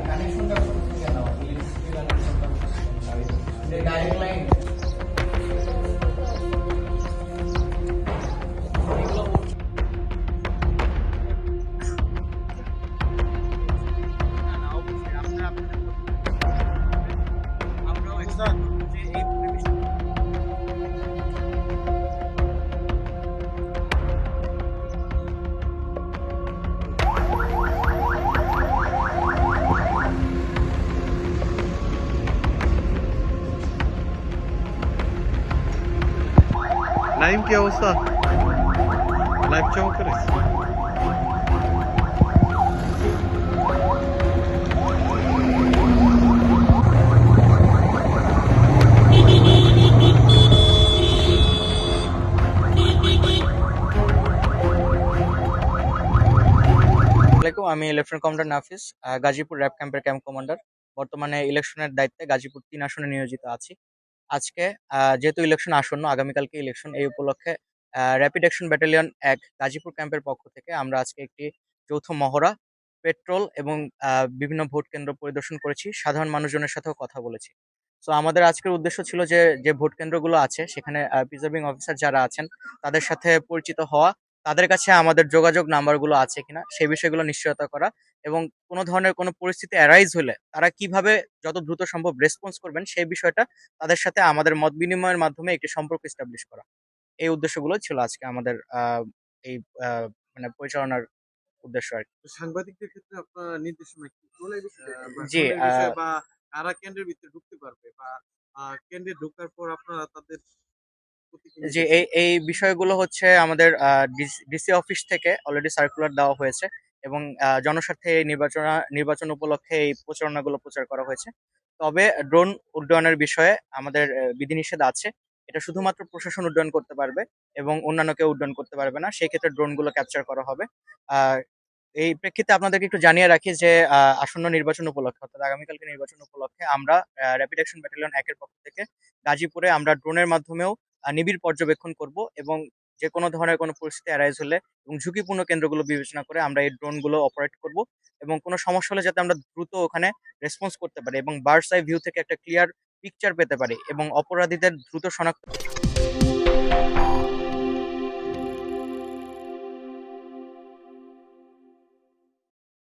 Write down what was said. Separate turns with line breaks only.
কানেকশনটা কোথা থেকে নাও, ইলেকট্রিসিটি কানেকশনটা ডাইরেক্ট লাইন।
নাইম, কি অবস্থা? লাইভ চমৎকার হয়েছে।
আমি লেফটেন্যান্ট কমান্ডার নাফিস, গাজীপুর র্যাব ক্যাম্পের ক্যাম্প কমান্ডার। বর্তমানে ইলেকশনের দায়িত্বে গাজীপুর ৩ আসনে নিয়োজিত আছি। আজকে যেহেতু ইলেকশন আসন্ন, আগামীকালকে ইলেকশন, এই উপলক্ষে র্যাপিড অ্যাকশন ব্যাটালিয়ন ১ গাজীপুর ক্যাম্পের পক্ষ থেকে আমরা আজকে একটি যৌথ মহড়া, পেট্রোল এবং বিভিন্ন ভোট কেন্দ্র পরিদর্শন করেছি। সাধারণ মানুষজনের সাথেও কথা বলেছি। সো আমাদের আজকের উদ্দেশ্য ছিল যে ভোট কেন্দ্রগুলো আছে সেখানে প্রিজার্ভিং অফিসার যারা আছেন তাদের সাথে পরিচিত হওয়া, তাদের কাছে আমাদের যোগাযোগ নাম্বারগুলো আছে কিনা সেই বিষয়গুলো নিশ্চয়তা করা, এবং কোনো ধরনের কোনো পরিস্থিতি অ্যারাইজ হলে তারা কিভাবে যত দ্রুত সম্ভব রেসপন্স করবেন সেই বিষয়টা তাদের সাথে আমাদের মত বিনিময়ের মাধ্যমে একটি সম্পর্ক এস্টাবলিশ করা। এই উদ্দেশ্যগুলো ছিল আজকে আমাদের এই মানে পরিচালনার উদ্দেশ্য আর কি।
সাংবাদিকদের ক্ষেত্রে আপনার নির্দেশনা কি?
জি,
ড্রোনের বিষয়ে বা কারা কেন্দ্রের ভিতরে ঢুকতে পারবে বা কেন্দ্রে ঢোকার পর আপনারা তাদের প্রতি কি
জি,
নির্দেশ
এই বিষয়গুলো হচ্ছে আমাদের ডিসি অফিস থেকে অলরেডি সার্কুলার দেওয়া হয়েছে, এবং জনস্বার্থে এই নির্বাচন উপলক্ষে এই প্রচারণাগুলো প্রচার করা হয়েছে। তবে ড্রোন উড্ডয়নের বিষয়ে আমাদের বিধিনিষেধ আছে। এটা শুধুমাত্র প্রশাসন উড্ডয়ন করতে পারবে এবং অন্যান্য কেউ উড্ডয়ন করতে পারবে না। সেই ক্ষেত্রে ড্রোনগুলো ক্যাপচার করা হবে। আর এই প্রেক্ষিতে আপনাদেরকে একটু জানিয়ে রাখি যে আসন্ন নির্বাচন উপলক্ষে, অর্থাৎ আগামীকালকে নির্বাচন উপলক্ষে আমরা র্যাপিড অ্যাকশন ব্যাটালিয়ন ১ এর পক্ষ থেকে গাজীপুরে আমরা ড্রোনের মাধ্যমেও নিবিড় পর্যবেক্ষণ করব, এবং যে কোনো ধরনের কোনো পরিস্থিতি অ্যারাইজ হলে এবং ঝুঁকিপূর্ণ কেন্দ্রগুলো বিবেচনা করে আমরা এই ড্রোনগুলো অপারেট করব, এবং কোনো সমস্যা হলে যাতে আমরা দ্রুত ওখানে রেসপন্স করতে পারি এবং বার্ডস আই ভিউ থেকে একটা ক্লিয়ার পিকচার পেতে পারি এবং অপরাধীদের দ্রুত শনাক্ত